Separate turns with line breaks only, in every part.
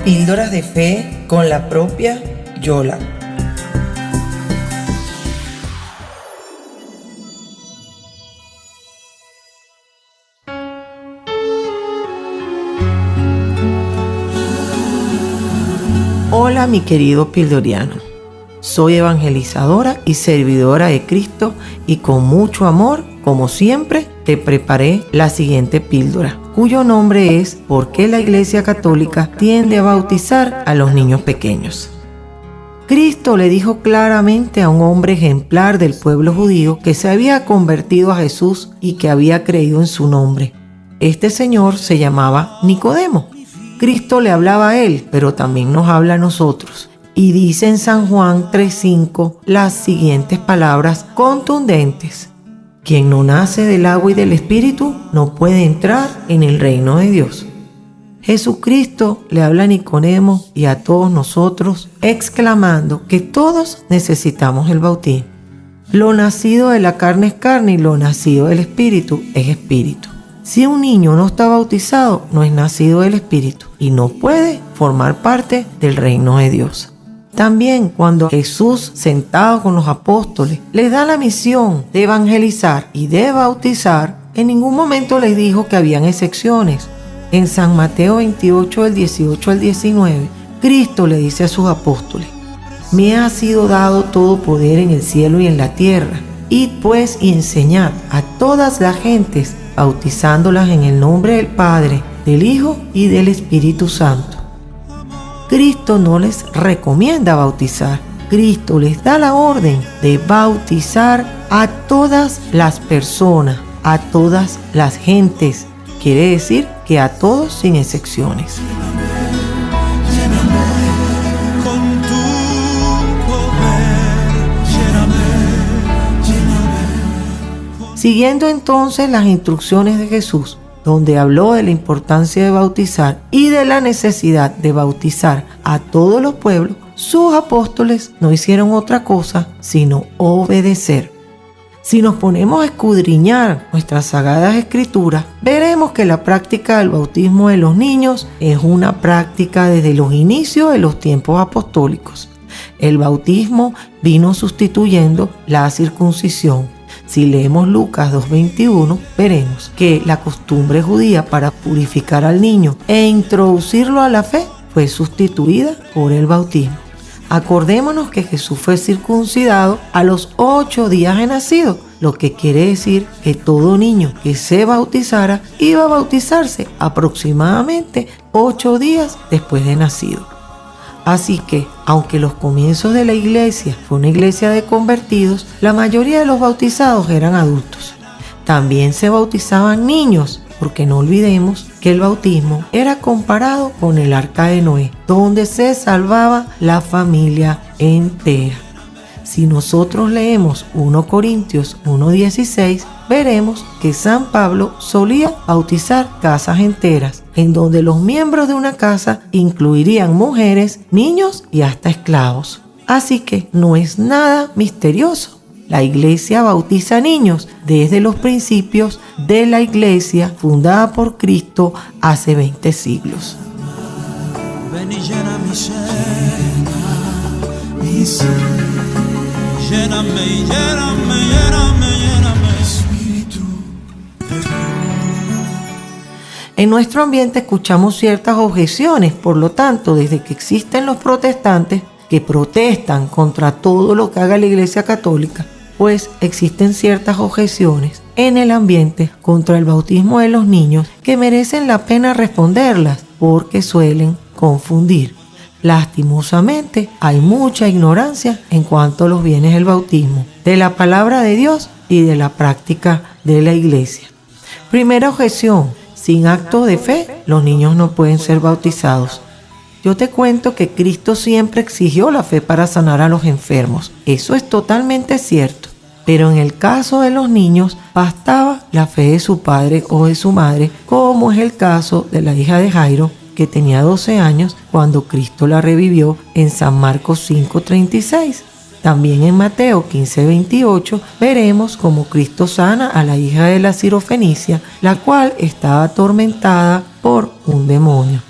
Píldoras de fe con la propia Yola. Hola mi querido pildoriano, soy evangelizadora y servidora de Cristo y con mucho amor, como siempre, te preparé la siguiente píldora, cuyo nombre es ¿Por qué la Iglesia Católica tiende a bautizar a los niños pequeños? Cristo le dijo claramente a un hombre ejemplar del pueblo judío que se había convertido a Jesús y que había creído en su nombre. Este señor se llamaba Nicodemo. Cristo le hablaba a él, pero también nos habla a nosotros. Y dice en San Juan 3:5 las siguientes palabras contundentes: quien no nace del agua y del Espíritu no puede entrar en el reino de Dios. Jesucristo le habla a Nicodemo y a todos nosotros, exclamando que todos necesitamos el bautismo. Lo nacido de la carne es carne y lo nacido del Espíritu es Espíritu. Si un niño no está bautizado, no es nacido del Espíritu y no puede formar parte del reino de Dios. También cuando Jesús, sentado con los apóstoles, les da la misión de evangelizar y de bautizar, en ningún momento les dijo que habían excepciones. En San Mateo 28, del 18 al 19, Cristo le dice a sus apóstoles: me ha sido dado todo poder en el cielo y en la tierra. Id pues y enseñad a todas las gentes, bautizándolas en el nombre del Padre, del Hijo y del Espíritu Santo. Cristo no les recomienda bautizar. Cristo les da la orden de bautizar a todas las personas, a todas las gentes. Quiere decir que a todos sin excepciones. Siguiendo entonces las instrucciones de Jesús, donde habló de la importancia de bautizar y de la necesidad de bautizar a todos los pueblos, sus apóstoles no hicieron otra cosa sino obedecer. Si nos ponemos a escudriñar nuestras sagradas escrituras, veremos que la práctica del bautismo de los niños es una práctica desde los inicios de los tiempos apostólicos. El bautismo vino sustituyendo la circuncisión. Si leemos Lucas 2:21, veremos que la costumbre judía para purificar al niño e introducirlo a la fe fue sustituida por el bautismo. Acordémonos que Jesús fue circuncidado a los 8 días de nacido, lo que quiere decir que todo niño que se bautizara iba a bautizarse aproximadamente 8 días después de nacido. Así que, aunque los comienzos de la iglesia fue una iglesia de convertidos, la mayoría de los bautizados eran adultos. También se bautizaban niños, porque no olvidemos que el bautismo era comparado con el arca de Noé, donde se salvaba la familia entera. Si nosotros leemos 1 Corintios 1:16, veremos que San Pablo solía bautizar casas enteras, en donde los miembros de una casa incluirían mujeres, niños y hasta esclavos. Así que no es nada misterioso. La iglesia bautiza niños desde los principios de la iglesia fundada por Cristo hace 20 siglos.
Ven y llena mi ser, mi ser. Lléname, lléname, lléname, lléname, Espíritu de Dios.
En nuestro ambiente escuchamos ciertas objeciones, por lo tanto, desde que existen los protestantes que protestan contra todo lo que haga la Iglesia Católica, pues existen ciertas objeciones en el ambiente contra el bautismo de los niños que merecen la pena responderlas porque suelen confundir. Lastimosamente, hay mucha ignorancia en cuanto a los bienes del bautismo, de la palabra de Dios y de la práctica de la iglesia. Primera objeción: sin acto de fe, los niños no pueden ser bautizados. Yo te cuento que Cristo siempre exigió la fe para sanar a los enfermos. Eso es totalmente cierto. Pero en el caso de los niños, bastaba la fe de su padre o de su madre, como es el caso de la hija de Jairo, que tenía 12 años cuando Cristo la revivió en San Marcos 5:36. También en Mateo 15:28 veremos cómo Cristo sana a la hija de la Sirofenicia, la cual estaba atormentada por un demonio.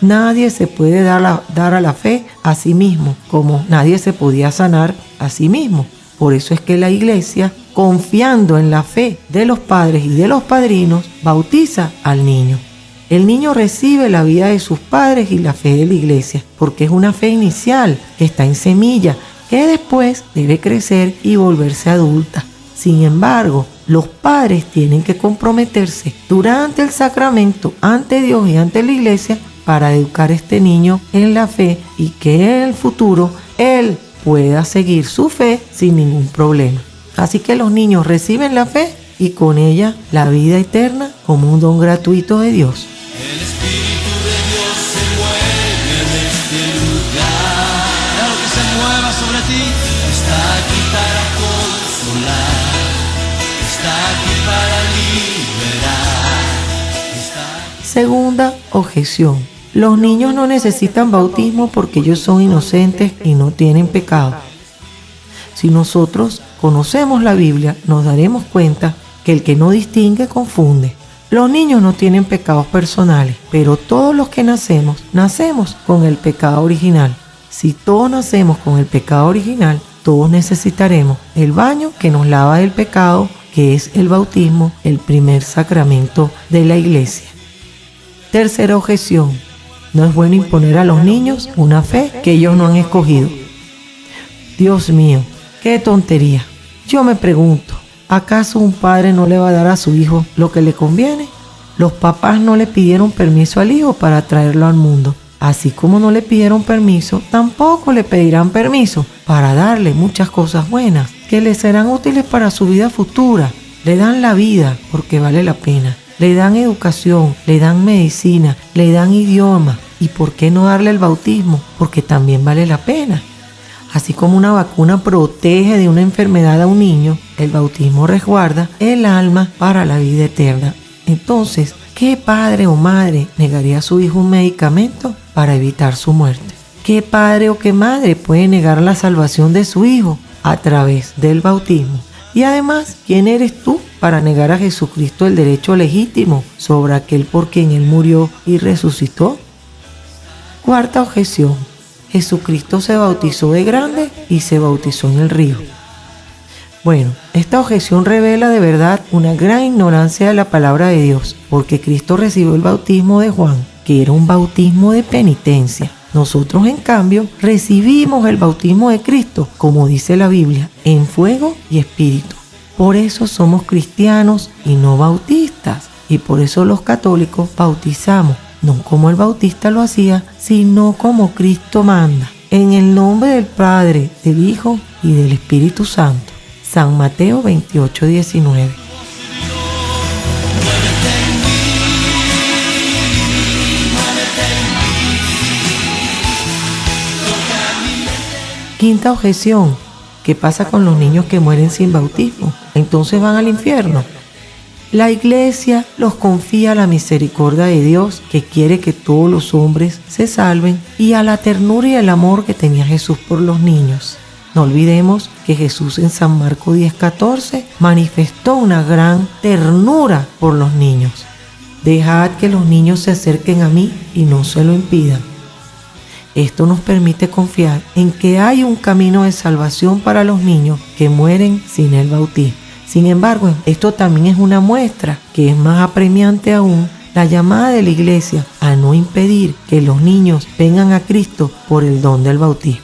Nadie se puede dar a la fe a sí mismo, como nadie se podía sanar a sí mismo. Por eso es que la iglesia, confiando en la fe de los padres y de los padrinos, bautiza al niño. El niño recibe la vida de sus padres y la fe de la iglesia, porque es una fe inicial que está en semilla, que después debe crecer y volverse adulta. Sin embargo, los padres tienen que comprometerse durante el sacramento ante Dios y ante la iglesia para educar a este niño en la fe y que en el futuro él pueda seguir su fe sin ningún problema. Así que los niños reciben la fe y con ella la vida eterna como un don gratuito de Dios.
El Espíritu de Dios se mueve en este lugar. Claro que se mueva sobre ti. Está aquí para consolar. Está aquí para liberar.
Segunda objeción. Los niños no necesitan bautismo porque ellos son inocentes y no tienen pecado. Si nosotros conocemos la Biblia, nos daremos cuenta que el que no distingue confunde. Los niños no tienen pecados personales, pero todos los que nacemos con el pecado original. Si todos nacemos con el pecado original, todos necesitaremos el baño que nos lava del pecado, que es el bautismo, el primer sacramento de la iglesia. Tercera objeción. No es bueno imponer a los niños una fe que ellos no han escogido. Dios mío, qué tontería. Yo me pregunto, ¿acaso un padre no le va a dar a su hijo lo que le conviene? Los papás no le pidieron permiso al hijo para traerlo al mundo. Así como no le pidieron permiso, tampoco le pedirán permiso para darle muchas cosas buenas que le serán útiles para su vida futura. Le dan la vida porque vale la pena. Le dan educación, le dan medicina, le dan idioma. ¿Y por qué no darle el bautismo? Porque también vale la pena. Así como una vacuna protege de una enfermedad a un niño, el bautismo resguarda el alma para la vida eterna. Entonces, ¿qué padre o madre negaría a su hijo un medicamento para evitar su muerte? ¿Qué padre o qué madre puede negar la salvación de su hijo a través del bautismo? Y además, ¿quién eres tú para negar a Jesucristo el derecho legítimo sobre aquel por quien Él murió y resucitó? Cuarta objeción. Jesucristo se bautizó de grande y se bautizó en el río. Bueno, esta objeción revela de verdad una gran ignorancia de la palabra de Dios, porque Cristo recibió el bautismo de Juan, que era un bautismo de penitencia. Nosotros, en cambio, recibimos el bautismo de Cristo, como dice la Biblia, en fuego y espíritu. Por eso somos cristianos y no bautistas, y por eso los católicos bautizamos, no como el bautista lo hacía, sino como Cristo manda, en el nombre del Padre, del Hijo y del Espíritu Santo. San Mateo 28:19. Quinta objeción. ¿Qué pasa con los niños que mueren sin bautismo? ¿Entonces van al infierno? La iglesia los confía a la misericordia de Dios, que quiere que todos los hombres se salven, y a la ternura y el amor que tenía Jesús por los niños. No olvidemos que Jesús en San Marcos 10:14 manifestó una gran ternura por los niños. Dejad que los niños se acerquen a mí y no se lo impidan. Esto nos permite confiar en que hay un camino de salvación para los niños que mueren sin el bautismo. Sin embargo, esto también es una muestra, que es más apremiante aún, la llamada de la iglesia a no impedir que los niños vengan a Cristo por el don del bautismo.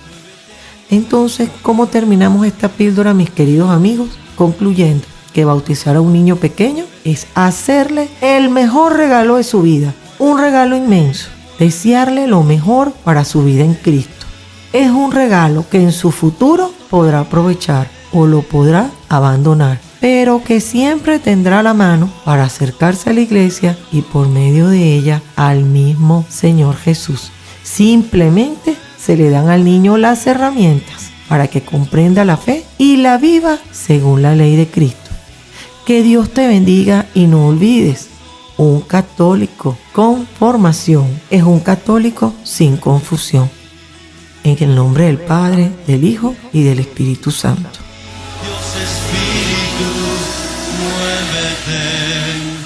Entonces, ¿cómo terminamos esta píldora, mis queridos amigos? Concluyendo que bautizar a un niño pequeño es hacerle el mejor regalo de su vida, un regalo inmenso, desearle lo mejor para su vida en Cristo. Es un regalo que en su futuro podrá aprovechar o lo podrá abandonar, pero que siempre tendrá la mano para acercarse a la iglesia y por medio de ella al mismo Señor Jesús. Simplemente se le dan al niño las herramientas para que comprenda la fe y la viva según la ley de Cristo. Que Dios te bendiga y no olvides, un católico con formación es un católico sin confusión. En el nombre del Padre, del Hijo y del Espíritu Santo.
Dios Espíritu, muévete en mí.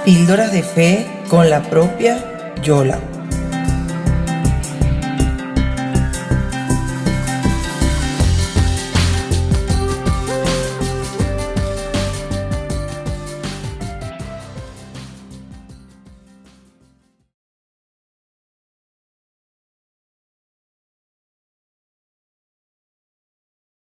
Píldoras de Fe con la propia Yola.